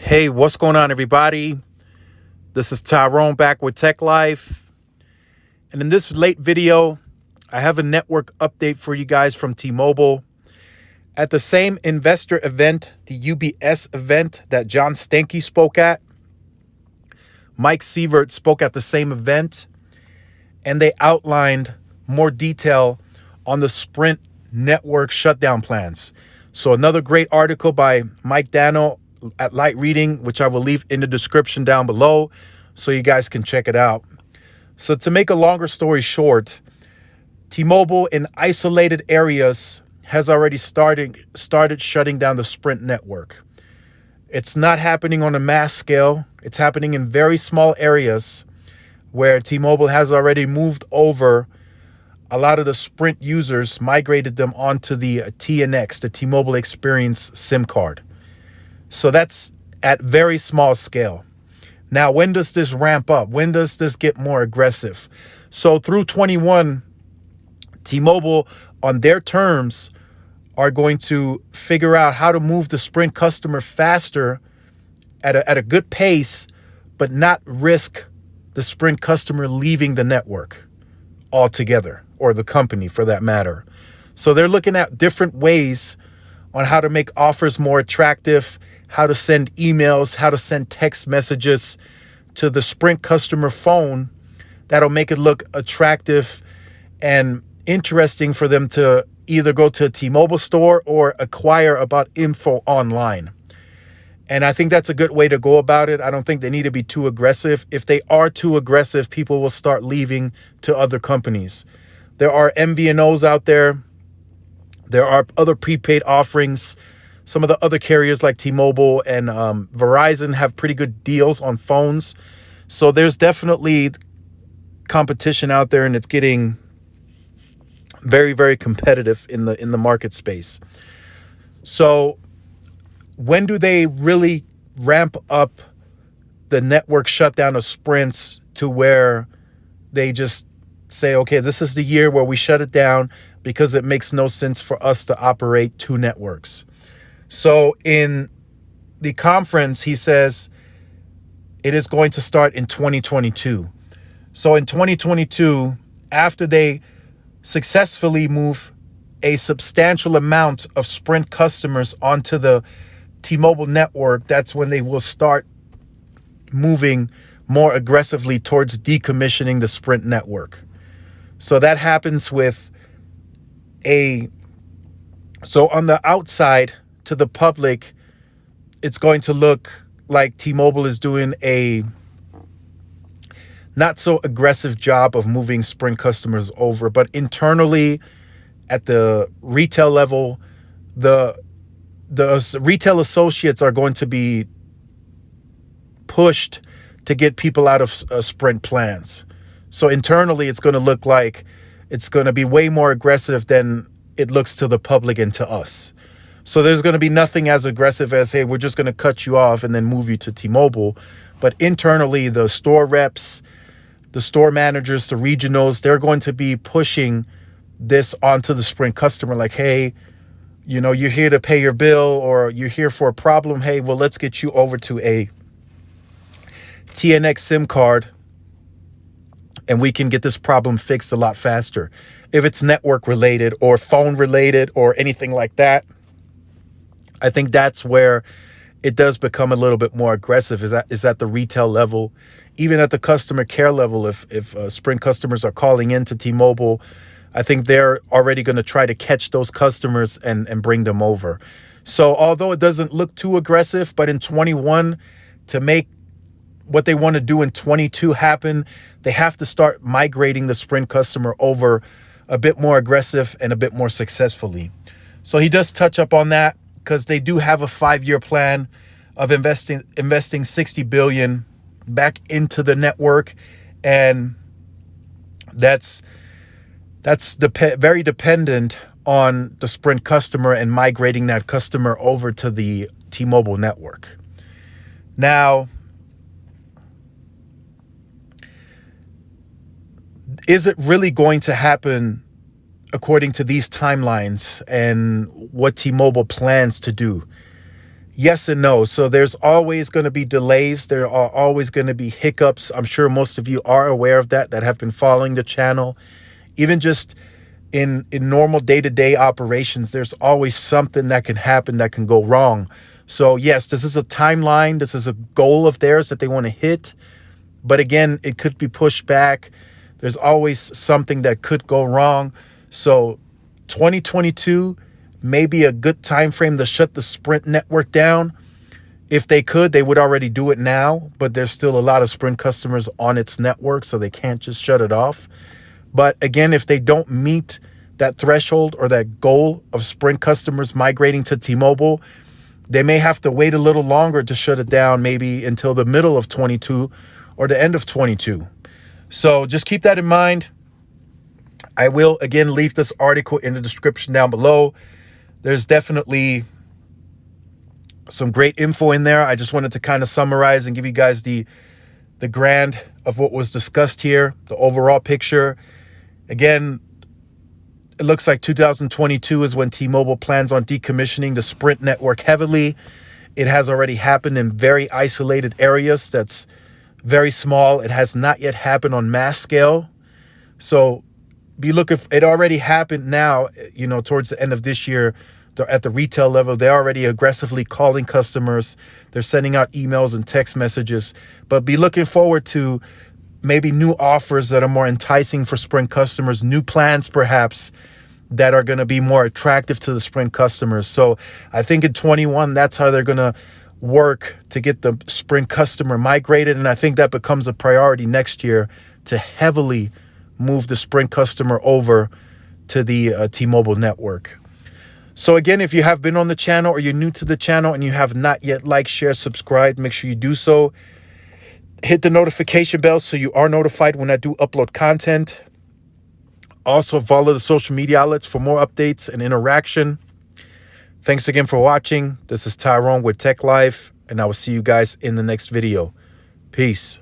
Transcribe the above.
Hey, what's going on, everybody? This is Tyrone back with Tech Life. And in this late video, I have a network update for you guys from T-Mobile. At the same investor event, the UBS event that John Stankey spoke at, Mike Sievert spoke at the same event, and they outlined more detail on the Sprint network shutdown plans. So another great article by Mike Dano at Light Reading, which I will leave in the description down below so you guys can check it out. So to make a longer story short, T-Mobile in isolated areas has already started shutting down the Sprint network. It's not happening on a mass scale. It's happening in very small areas where T-Mobile has already moved over a lot of the Sprint users, migrated them onto the TNX, the T-Mobile Experience SIM card. So that's at very small scale. Now, when does this ramp up? When does this get more aggressive? So through 21, T-Mobile, on their terms, are going to figure out how to move the Sprint customer faster at a good pace, but not risk the Sprint customer leaving the network altogether, or the company for that matter. So they're looking at different ways on how to make offers more attractive, how to send emails, how to send text messages to the Sprint customer phone that'll make it look attractive and interesting for them to either go to a T-Mobile store or acquire about info online. And I think that's a good way to go about it. I don't think they need to be too aggressive. If they are too aggressive, people will start leaving to other companies. There are MVNOs out there. There are other prepaid offerings. Some of the other carriers like T-Mobile and Verizon have pretty good deals on phones. So there's definitely competition out there, and it's getting very, very competitive in the market space. So when do they really ramp up the network shutdown of Sprints to where they just say, okay, this is the year where we shut it down because it makes no sense for us to operate two networks? So in the conference, he says it is going to start in 2022. So in 2022, after they successfully move a substantial amount of Sprint customers onto the T-Mobile network, that's when they will start moving more aggressively towards decommissioning the Sprint network. So that happens with so on the outside, to the public, it's going to look like T-Mobile is doing a not so aggressive job of moving Sprint customers over. But internally, at the retail level, the retail associates are going to be pushed to get people out of Sprint plans. So internally, it's going to look like it's going to be way more aggressive than it looks to the public and to us. So there's going to be nothing as aggressive as, hey, we're just going to cut you off and then move you to T-Mobile. But internally, the store reps, the store managers, the regionals, they're going to be pushing this onto the Sprint customer like, hey, you know, you're here to pay your bill or you're here for a problem. Hey, well, let's get you over to a TNX SIM card and we can get this problem fixed a lot faster. If it's network related or phone related or anything like that, I think that's where it does become a little bit more aggressive, is at the retail level, even at the customer care level. If Sprint customers are calling into T-Mobile, I think they're already going to try to catch those customers and bring them over. So although it doesn't look too aggressive, but in 21, to make what they want to do in 22 happen, they have to start migrating the Sprint customer over a bit more aggressive and a bit more successfully. So he does touch up on that, because they do have a 5-year plan of investing $60 billion back into the network, and that's very dependent on the Sprint customer and migrating that customer over to the T-Mobile network. Now, is it really going to happen according to these timelines and what T-Mobile plans to do? yes and no. So there's always going to be delays. There are always going to be hiccups. I'm sure most of you are aware of that have been following the channel. Even just in normal day-to-day operations, there's always something that can happen that can go wrong. So yes, this is a timeline. This is a goal of theirs that they want to hit. But again, it could be pushed back. There's always something that could go wrong. So 2022 may be a good time frame to shut the Sprint network down. If they could, they would already do it now, but there's still a lot of Sprint customers on its network, so they can't just shut it off. But again, if they don't meet that threshold or that goal of Sprint customers migrating to T-Mobile, they may have to wait a little longer to shut it down, maybe until the middle of 22 or the end of 22. So just keep that in mind. I will, again, leave this article in the description down below. There's definitely some great info in there. I just wanted to kind of summarize and give you guys the grand of what was discussed here, the overall picture. Again, it looks like 2022 is when T-Mobile plans on decommissioning the Sprint network heavily. It has already happened in very isolated areas. That's very small. It has not yet happened on mass scale. So be looking, it already happened now, you know, towards the end of this year. At the retail level, they're already aggressively calling customers. They're sending out emails and text messages. But be looking forward to maybe new offers that are more enticing for Sprint customers, new plans perhaps that are going to be more attractive to the Sprint customers. So I think in 21, that's how they're going to work to get the Sprint customer migrated. And I think that becomes a priority next year to heavily move the Sprint customer over to the T-Mobile network. So again, if you have been on the channel or you're new to the channel and you have not yet liked, share, subscribed, make sure you do so. Hit the notification bell so you are notified when I do upload content. Also follow the social media outlets for more updates and interaction. Thanks again for watching. This is Tyrone with Tech Life, and I will see you guys in the next video. Peace.